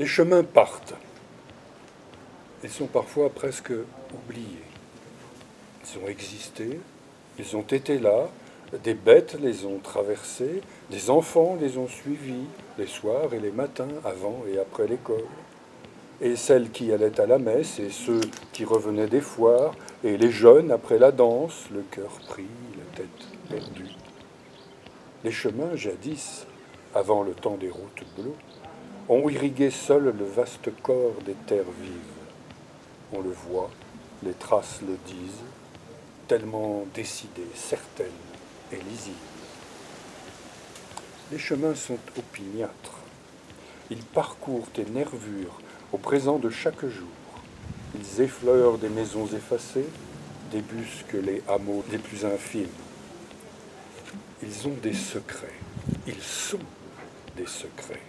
Les chemins partent. Ils sont parfois presque oubliés. Ils ont existé, ils ont été là, des bêtes les ont traversés, des enfants les ont suivis, les soirs et les matins, avant et après l'école. Et celles qui allaient à la messe, et ceux qui revenaient des foires, et les jeunes après la danse, le cœur pris, la tête perdue. Les chemins, jadis, avant le temps des routes bleues, ont irrigué seuls le vaste corps des terres vives. On le voit, les traces le disent, tellement décidées, certaines et lisibles. Les chemins sont opiniâtres. Ils parcourent tes nervures au présent de chaque jour. Ils effleurent des maisons effacées, débusquent les hameaux les plus infimes. Ils ont des secrets. Ils sont des secrets.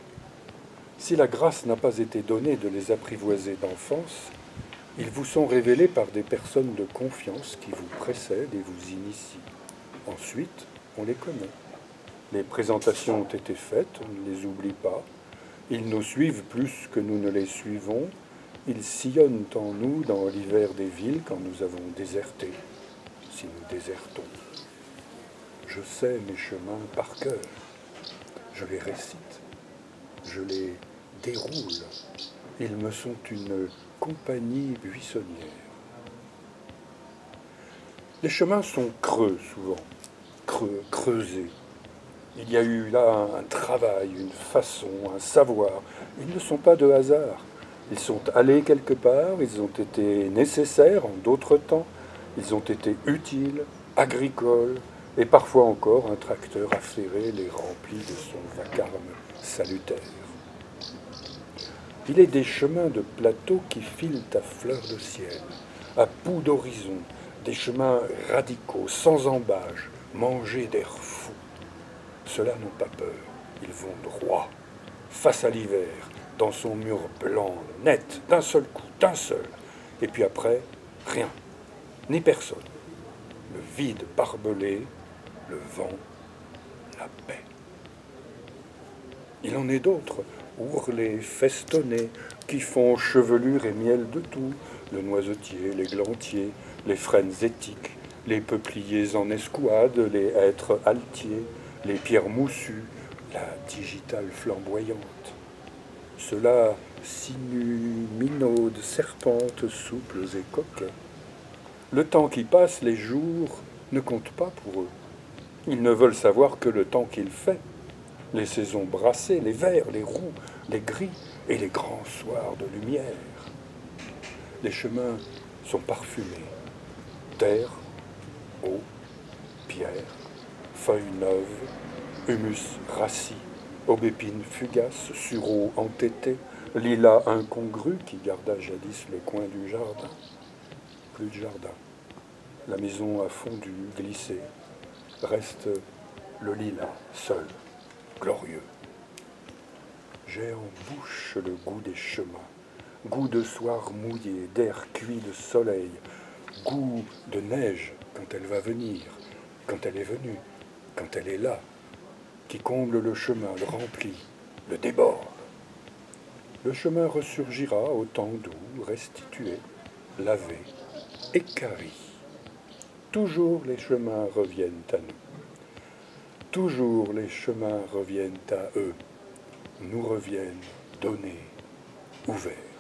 Si la grâce n'a pas été donnée de les apprivoiser d'enfance, ils vous sont révélés par des personnes de confiance qui vous précèdent et vous initient. Ensuite, on les connaît. Les présentations ont été faites, on ne les oublie pas. Ils nous suivent plus que nous ne les suivons. Ils sillonnent en nous dans l'hiver des villes quand nous avons déserté, si nous désertons. Je sais mes chemins par cœur. Je les récite. Je les déroule. Ils me sont une compagnie buissonnière. Les chemins sont creux souvent, creusés. Il y a eu là un travail, une façon, un savoir. Ils ne sont pas de hasard. Ils sont allés quelque part, ils ont été nécessaires en d'autres temps, ils ont été utiles, agricoles, et parfois encore un tracteur affairé les remplit de son vacarme salutaire. Il est des chemins de plateau qui filent à fleur de ciel, à bout d'horizon, des chemins radicaux, sans embâge, mangés d'air fou. Ceux-là n'ont pas peur, ils vont droit, face à l'hiver, dans son mur blanc, net, d'un seul coup, d'un seul. Et puis après, rien, ni personne. Le vide barbelé, le vent, la paix. Il en est d'autres, ourlés, festonnés, qui font chevelure et miel de tout, le noisetier, les glantiers, les frênes éthiques, les peupliers en escouade, les hêtres altiers, les pierres moussues, la digitale flamboyante. Ceux-là sinuent, minaudent, serpentent, souples et coquets. Le temps qui passe, les jours, ne comptent pas pour eux. Ils ne veulent savoir que le temps qu'il fait. Les saisons brassées, les verts, les roux, les gris et les grands soirs de lumière. Les chemins sont parfumés. Terre, eau, pierre, feuilles neuves, humus rassis, aubépine fugace, sureau entêté, lilas incongru qui garda jadis le coin du jardin. Plus de jardin. La maison a fondu, glissé. Reste le lilas, seul, glorieux. J'ai en bouche le goût des chemins, goût de soir mouillé, d'air cuit de soleil, goût de neige quand elle va venir, quand elle est venue, quand elle est là, qui comble le chemin, le remplit, le déborde. Le chemin ressurgira au temps doux, restitué, lavé, équarri. Toujours les chemins reviennent à nous. Toujours les chemins reviennent à eux, nous reviennent donnés, ouverts.